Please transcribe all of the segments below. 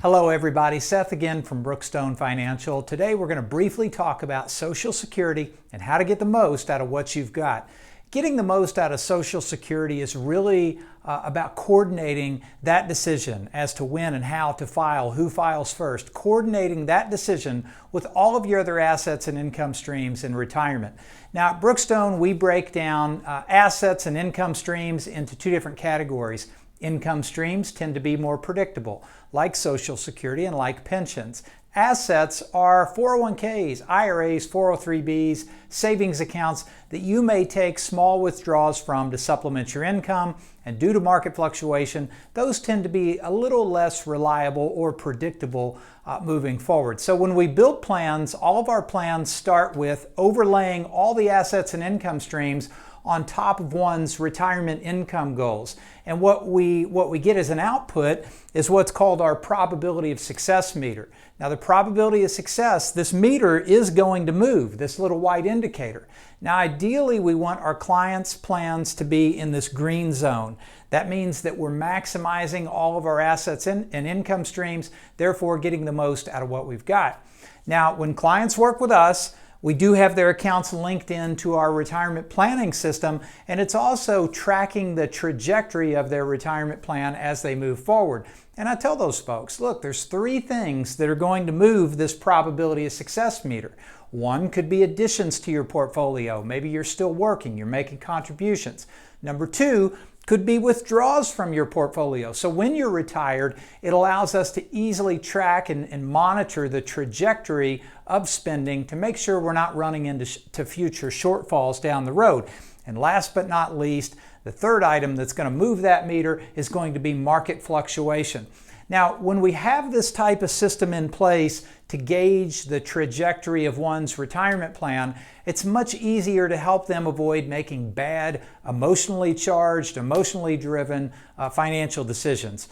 Hello everybody, Seth again from Brookstone Financial. Today we're going to briefly talk about Social Security and how to get the most out of what you've got. Getting the most out of Social Security is really about coordinating that decision as to when and how to file, who files first, coordinating that decision with all of your other assets and income streams in retirement. Now at Brookstone we break down assets and income streams into two different categories. Income streams tend to be more predictable, like Social Security and like pensions. Assets are 401ks, IRAs, 403bs, savings accounts that you may take small withdrawals from to supplement your income, and due to market fluctuation, those tend to be a little less reliable or predictable moving forward. So when we build plans, all of our plans start with overlaying all the assets and income streams on top of one's retirement income goals. And what we get as an output is what's called our probability of success meter. Now the probability of success, this meter is going to move, this little white indicator. Now ideally we want our clients' plans to be in this green zone. That means that we're maximizing all of our assets and income streams, therefore getting the most out of what we've got. Now when clients work with us, we do have their accounts linked into our retirement planning system, and it's also tracking the trajectory of their retirement plan as they move forward. And I tell those folks, look, there's three things that are going to move this probability of success meter. One could be additions to your portfolio. Maybe you're still working, you're making contributions. Number two could be withdrawals from your portfolio. So when you're retired, it allows us to easily track and monitor the trajectory of spending to make sure we're not running into future shortfalls down the road. And last but not least, the third item that's going to move that meter is going to be market fluctuation. Now, when we have this type of system in place to gauge the trajectory of one's retirement plan, it's much easier to help them avoid making bad, emotionally charged, emotionally driven financial decisions.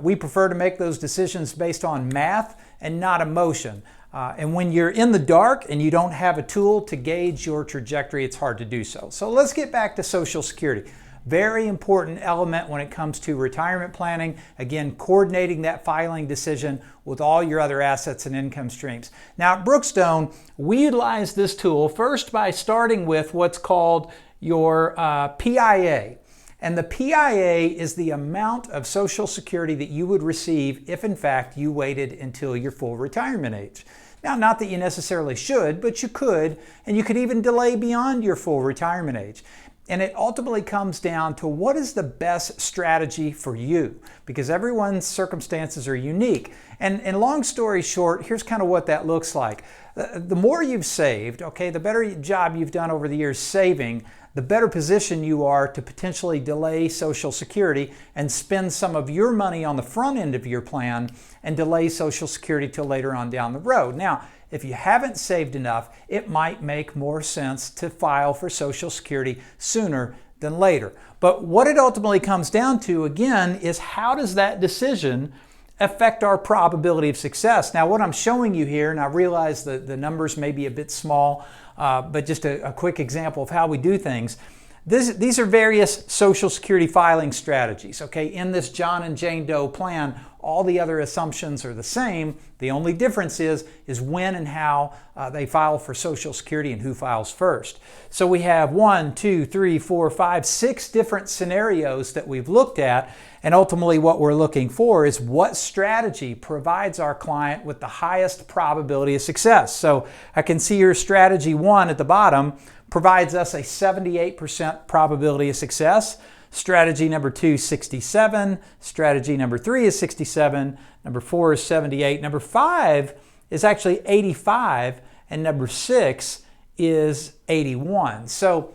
We prefer to make those decisions based on math and not emotion. And when you're in the dark and you don't have a tool to gauge your trajectory, it's hard to do so. So let's get back to Social Security. Very important element when it comes to retirement planning. Again, coordinating that filing decision with all your other assets and income streams. Now at Brookstone, we utilize this tool first by starting with what's called your Piaa. And the Piaa is the amount of Social Security that you would receive if in fact you waited until your full retirement age. Now, not that you necessarily should, but you could, and you could even delay beyond your full retirement age. And it ultimately comes down to what is the best strategy for you, because everyone's circumstances are unique. And long story short, here's kind of what that looks like. The more you've saved, okay, the better job you've done over the years saving, the better position you are to potentially delay Social Security and spend some of your money on the front end of your plan and delay Social Security till later on down the road. Now, if you haven't saved enough, it might make more sense to file for Social Security sooner than later. But what it ultimately comes down to, again, is how does that decision affect our probability of success? Now, what I'm showing you here, and I realize that the numbers may be a bit small, but just a quick example of how we do things. These are various Social Security filing strategies. Okay, in this John and Jane Doe plan, all the other assumptions are the same. The only difference is when and how they file for Social Security and who files first. So we have 1, 2, 3, 4, 5, 6 different scenarios that we've looked at, and ultimately what we're looking for is what strategy provides our client with the highest probability of success. So I can see your strategy 1 at the bottom provides us a 78% probability of success. Strategy number 2, 67. Strategy number 3 is 67. Number 4 is 78. Number 5 is actually 85. And number 6 is 81. So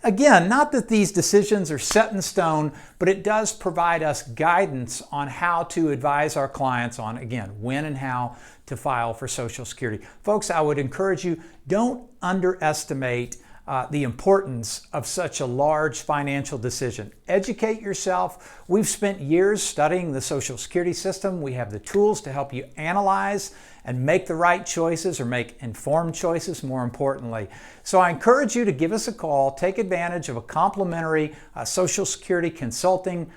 again, not that these decisions are set in stone, but it does provide us guidance on how to advise our clients on, again, when and how to file for Social Security. Folks, I would encourage you, don't underestimate the importance of such a large financial decision. Educate yourself. We've spent years studying the Social Security system. We have the tools to help you analyze and make the right choices, or make informed choices, more importantly. So I encourage you to give us a call, take advantage of a complimentary Social Security consulting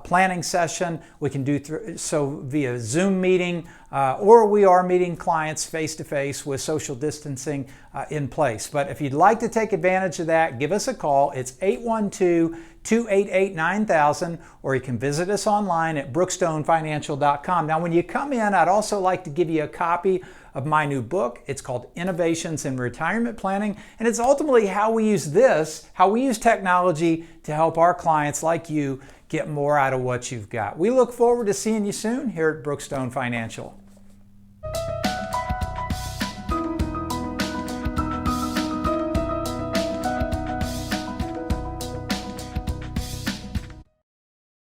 planning session. We can do so via Zoom meeting, or we are meeting clients face-to-face with social distancing in place. But if you'd like to take advantage of that, give us a call. It's 812-288-9000, or you can visit us online at brookstonefinancial.com. Now, when you come in, I'd also like to give you a copy of my new book. It's called Innovations in Retirement Planning, and it's ultimately how we use technology to help our clients like you get more out of what you've got. We look forward to seeing you soon here at Brookstone Financial.